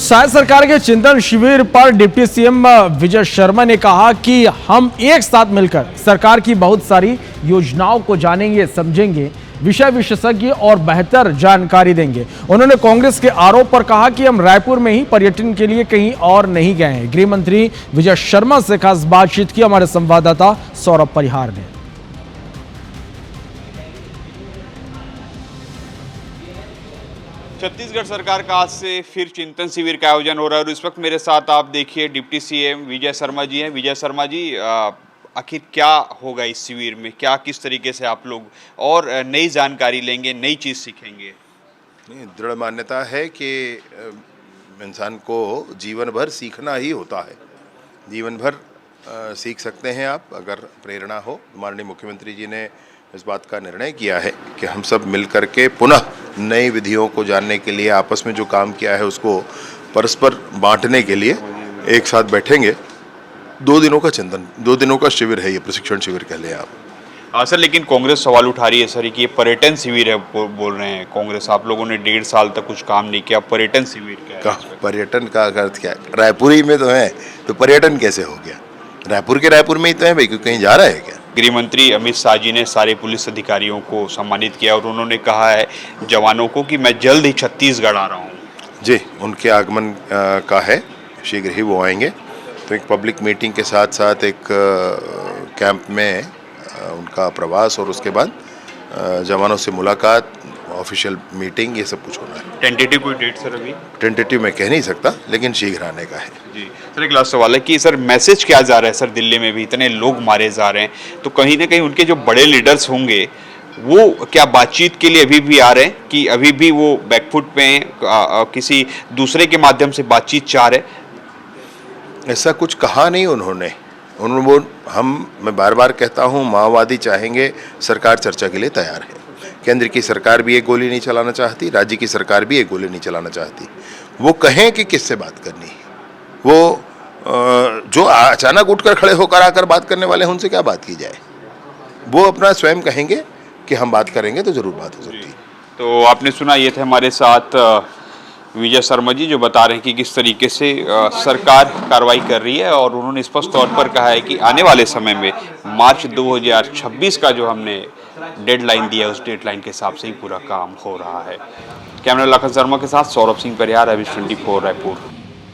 शायद सरकार के चिंतन शिविर पर डिप्टी सीएम विजय शर्मा ने कहा कि हम एक साथ मिलकर सरकार की बहुत सारी योजनाओं को जानेंगे, समझेंगे, विषय विशेषज्ञ और बेहतर जानकारी देंगे। उन्होंने कांग्रेस के आरोप पर कहा कि हम रायपुर में ही पर्यटन के लिए कहीं और नहीं गए हैं। गृह मंत्री विजय शर्मा से खास बातचीत की हमारे संवाददाता सौरभ परिहार ने। छत्तीसगढ़ सरकार का आज से फिर चिंतन शिविर का आयोजन हो रहा है और इस वक्त मेरे साथ आप देखिए डिप्टी सीएम विजय शर्मा जी हैं। विजय शर्मा जी, आखिर क्या होगा इस शिविर में, क्या किस तरीके से आप लोग और नई जानकारी लेंगे, नई चीज़ सीखेंगे? दृढ़ मान्यता है कि इंसान को जीवन भर सीखना ही होता है। जीवन भर सीख सकते हैं आप अगर प्रेरणा हो। माननीय मुख्यमंत्री जी ने इस बात का निर्णय किया है कि हम सब मिल करके पुनः नई विधियों को जानने के लिए, आपस में जो काम किया है उसको परस्पर बांटने के लिए एक साथ बैठेंगे। 2 दिनों का चिंतन, 2 दिनों का शिविर है ये, प्रशिक्षण शिविर कह लें आप। सर, लेकिन कांग्रेस सवाल उठा रही है सर कि ये पर्यटन शिविर है, बोल रहे हैं कांग्रेस। आप लोगों ने 1.5 साल तक कुछ काम नहीं किया, पर्यटन शिविर क्या है? पर्यटन का अर्थ क्या है? रायपुर ही में तो है, तो पर्यटन कैसे हो गया? रायपुर में ही तो है भाई, कहीं जा रहा है क्या? गृह मंत्री अमित शाह जी ने सारे पुलिस अधिकारियों को सम्मानित किया और उन्होंने कहा है जवानों को कि मैं जल्द ही छत्तीसगढ़ आ रहा हूँ। जी, उनके आगमन का है, शीघ्र ही वो आएंगे। तो एक पब्लिक मीटिंग के साथ साथ एक कैंप में उनका प्रवास और उसके बाद जवानों से मुलाकात, ऑफिशियल मीटिंग, ये सब कुछ होना है। टेंटेटिव कोई डेट सर? अभी टेंटेटिव मैं कह नहीं सकता, लेकिन शीघ्र आने का है। जी सर, एक लास्ट सवाल है कि सर मैसेज क्या जा रहा है सर? दिल्ली में भी इतने लोग मारे जा रहे हैं, तो कहीं ना कहीं उनके जो बड़े लीडर्स होंगे वो क्या बातचीत के लिए अभी भी आ रहे हैं कि अभी भी वो बैकफुट पे हैं, किसी दूसरे के माध्यम से बातचीत चाह रहे? ऐसा कुछ कहा नहीं उन्होंने। मैं बार बार कहता हूँ, माओवादी चाहेंगे, सरकार चर्चा के लिए तैयार है। केंद्र की सरकार भी एक गोली नहीं चलाना चाहती, राज्य की सरकार भी एक गोली नहीं चलाना चाहती। वो कहें कि किससे बात करनी है। वो जो अचानक उठकर खड़े होकर आकर बात करने वाले हैं, उनसे क्या बात की जाए? वो अपना स्वयं कहेंगे कि हम बात करेंगे तो जरूर बात हो सकती है। तो आपने सुना, ये थे हमारे साथ विजय शर्मा जी जो बता रहे हैं कि किस तरीके से सरकार कार्रवाई कर रही है और उन्होंने स्पष्ट तौर पर कहा है कि आने वाले समय में मार्च 2026 का जो हमने डेडलाइन दिया है उस डेडलाइन के हिसाब से ही पूरा काम हो रहा है। कैमरा लखन शर्मा के साथ सौरभ सिंह परिहार, अभी 24 रायपुर।